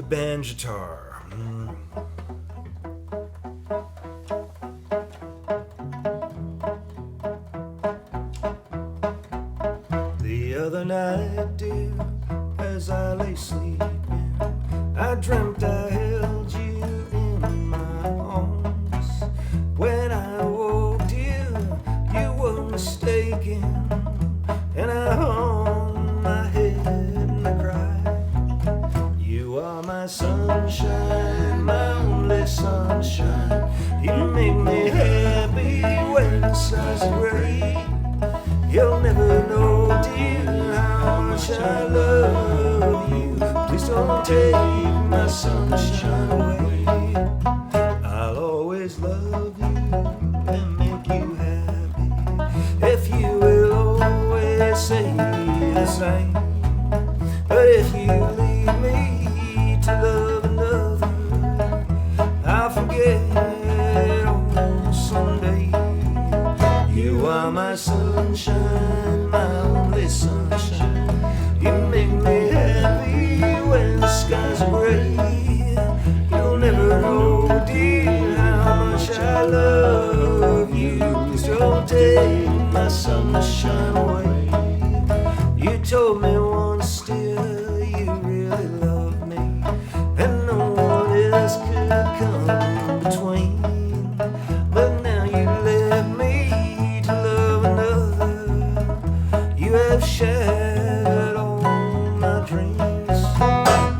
the Banjitar. The other night, dear, as I lay sleeping, I dreamt I held you in my arms. When I woke, dear, you were mistaken, and I hung my head and I cried. You are my sunshine, my only sunshine. You make me happy when the skies are gray. You'll never know, dear, how much I love you. Please don't take my sunshine away. I'll always love you and make you happy, if you will always say the same. But if you leave me to love another, I'll forget on someday. You are my sunshine, my only sunshine. You make me happy when the skies are gray. You'll never know, dear, how much I love you. Please don't take my sunshine away. You told me once, dear, you really loved me, and no one else could come between. But now you left me to love another. You have shattered all my dreams.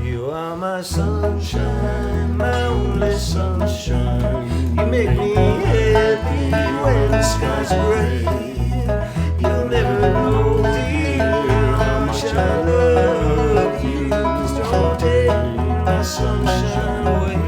You are my sunshine, my only sunshine. You make me happy when the skies are gray. You'll never know, dear, how much I love you. Please don't take my sunshine away.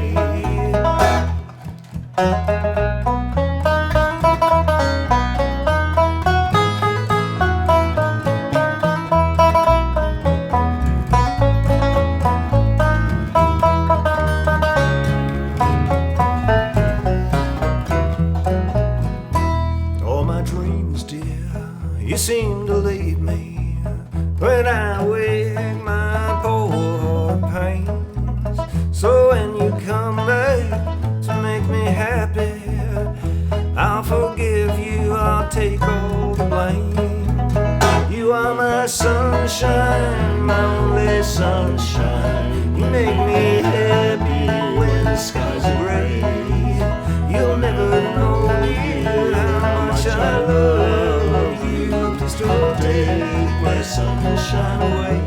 All my dreams, dear, you seem to leave me when I wake my poor heart pains. So when you come back to make me happy, I'll forgive you, I'll take all the blame. You are my sunshine, my only sunshine. You make me happy when the skies are gray. You'll never know, dear, how much I love you. Please don't take my sunshine away.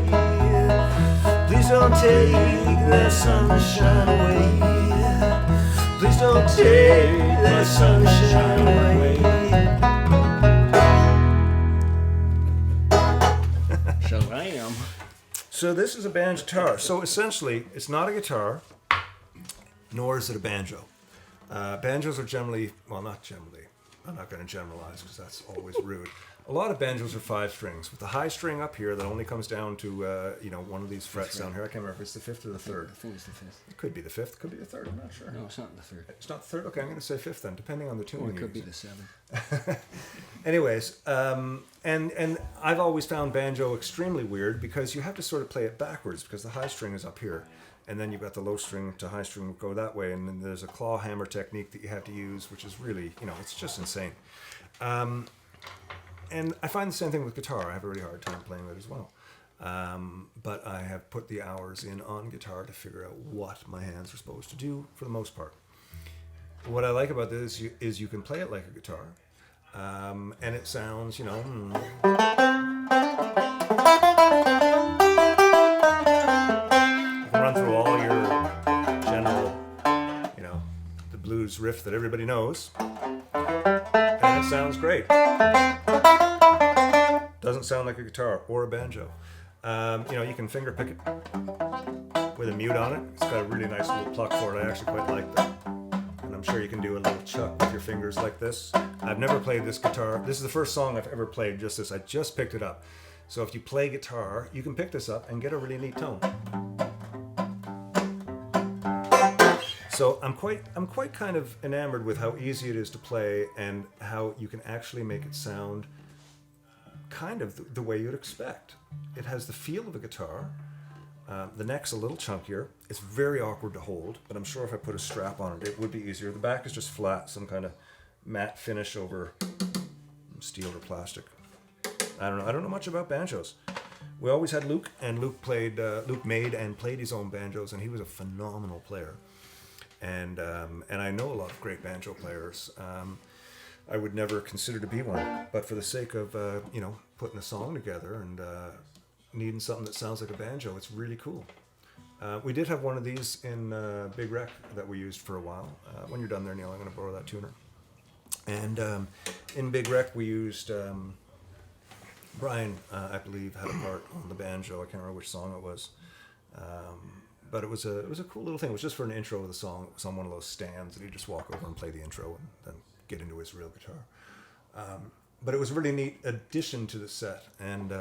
Please don't take that sunshine away. Please don't take that sunshine away. Shalom. So this is a Banjitar. So essentially, it's not a guitar, nor is it a banjo. Banjos are generally, well, not generally. I'm not going to generalize because that's always rude. A lot of banjos are 5 strings, with the high string up here that only comes down to one of these frets down here. I can't remember if it's the 5th or the 3rd. I think it's the 5th. It could be the 5th, could be the 3rd. I'm not sure. No, it's not the 3rd. It's not the 3rd. Okay, I'm going to say 5th then, depending on the tune. Or it you could be use. the 7th. Anyways, and I've always found banjo extremely weird because you have to sort of play it backwards because the high string is up here, and then you've got the low string to high string go that way, and then there's a claw hammer technique that you have to use, which is really, it's just insane. And I find the same thing with guitar. I have a really hard time playing that as well. But I have put the hours in on guitar to figure out what my hands are supposed to do for the most part. What I like about this is you can play it like a guitar, and it sounds, you can run through all your general, the blues riff that everybody knows, and it sounds great. Doesn't sound like a guitar or a banjo. You can finger pick it with a mute on it. It's got a really nice little pluck for it. I actually quite like that. And I'm sure you can do a little chuck with your fingers like this. I've never played this guitar. This is the first song I've ever played just this. I just picked it up. So if you play guitar, you can pick this up and get a really neat tone. So I'm quite kind of enamored with how easy it is to play and how you can actually make it sound kind of the way you'd expect. It has the feel of a guitar, The neck's a little chunkier. It's very awkward to hold, but I'm sure if I put a strap on it, it would be easier. The back is just flat, some kind of matte finish over steel or plastic. I don't know. I don't know much about banjos. We always had Luke, and Luke made and played his own banjos, and he was a phenomenal player. And I know a lot of great banjo players. I would never consider to be one, but for the sake of putting a song together and needing something that sounds like a banjo, it's really cool. We did have one of these in Big Wreck that we used for a while. When you're done there, Neil, I'm going to borrow that tuner. And in Big Wreck, we used Brian, I believe, had a part on the banjo. I can't remember which song it was. But it was a cool little thing. It was just for an intro of the song. It was on one of those stands, and he'd just walk over and play the intro and then get into his real guitar. But it was a really neat addition to the set. And,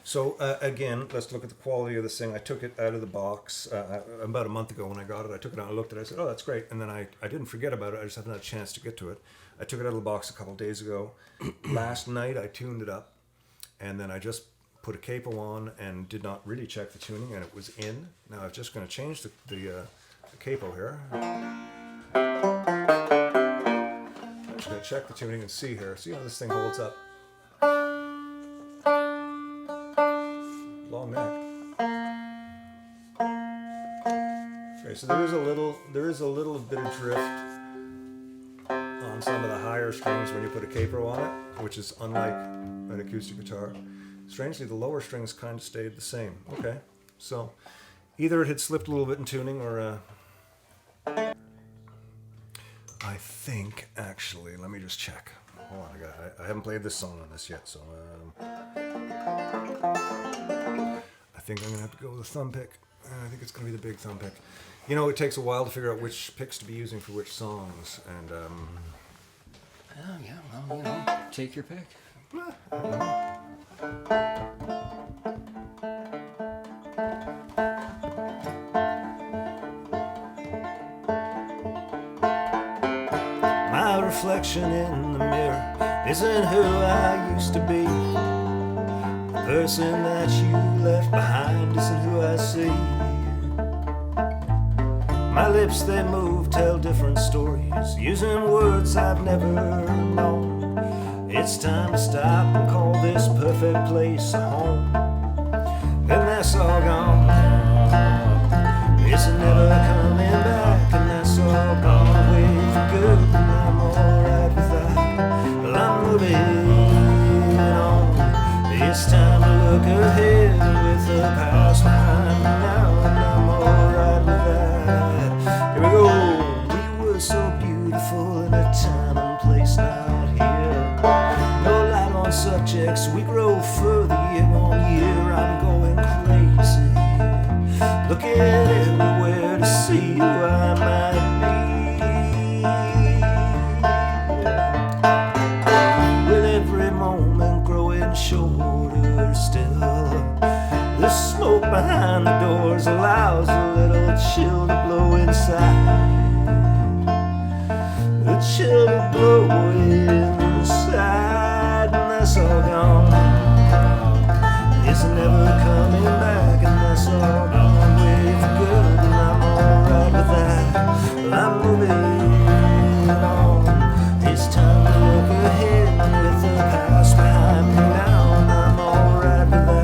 So again, let's look at the quality of this thing. I took it out of the box about a month ago when I got it. I took it out and looked at it. I said, oh, that's great. And then I didn't forget about it. I just haven't had a chance to get to it. I took it out of the box a couple of days ago. Last night I tuned it up. And then I just put a capo on and did not really check the tuning, and it was in. Now I'm just going to change the capo here. I'm just going to check the tuning and see here. See how this thing holds up. Long neck. Okay, so there is a little bit of drift on some of the higher strings when you put a capo on it, which is unlike an acoustic guitar. Strangely, the lower strings kind of stayed the same. Okay, so either it had slipped a little bit in tuning, or I think actually, let me just check. Hold on, I haven't played this song on this yet, so I think I'm gonna have to go with a thumb pick. I think it's gonna be the big thumb pick. You know, it takes a while to figure out which picks to be using for which songs, and Oh yeah, well, take your pick. My reflection in the mirror isn't who I used to be. The person that you left behind isn't who I see. My lips, they move, tell different stories, using words I've never known. It's time to stop and call this perfect place a home. And that's all gone. It's never coming back, and that's all gone away for good. And I'm alright with that. Well, I'm moving on. It's time to look ahead with the past behind me now, and I'm alright with that. Here we go. We were so beautiful in a time and place not here. No light on subjects, we grow further year on year. I'm going crazy, looking everywhere to see who I might be. With every moment growing shorter still, the smoke behind the doors allows a little chill to blow inside. The chill to blow inside, and that's all gone. It's never coming back, and that's all gone away for good. And I'm alright with that. Well, I'm moving on. It's time to look ahead with the past behind me now, and I'm alright with that.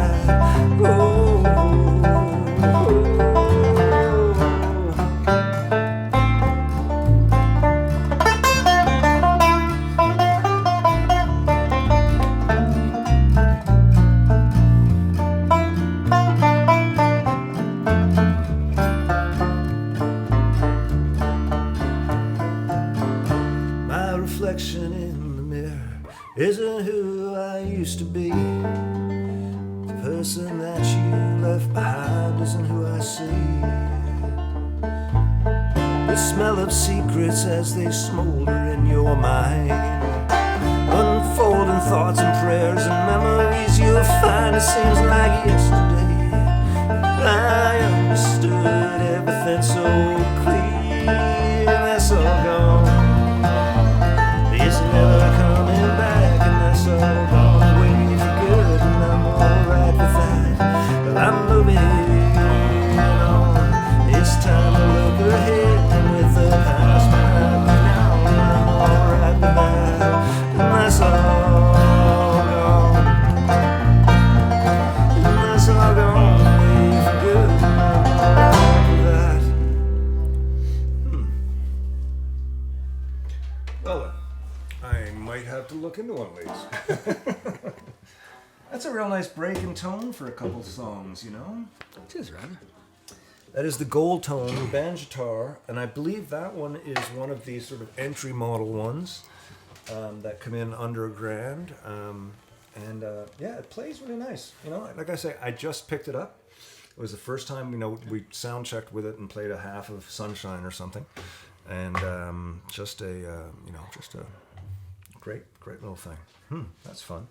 Reflection in the mirror isn't who I used to be. The person that you left behind isn't who I see. The smell of secrets as they smolder in your mind, unfolding thoughts and prayers and memories you'll find. It seems like yesterday I understood everything so clear. That's all gone. It's never coming back, and that's all gone away for good. And I'm alright with that. I'm moving on. It's time to look ahead with the past behind me now. I'm alright with that, and that's all gone. And that's all gone away for good. I'm alright with that. Well then, I might have to look into one of these. That's a real nice break in tone for a couple songs, you know? It is rather. That is the Gold Tone Banjitar, and I believe that one is one of these sort of entry model ones that come in under $1,000. Yeah, it plays really nice. You know, like I say, I just picked it up. It was the first time, you know, we sound checked with it and played a half of Sunshine or something, and just a great little thing. That's fun.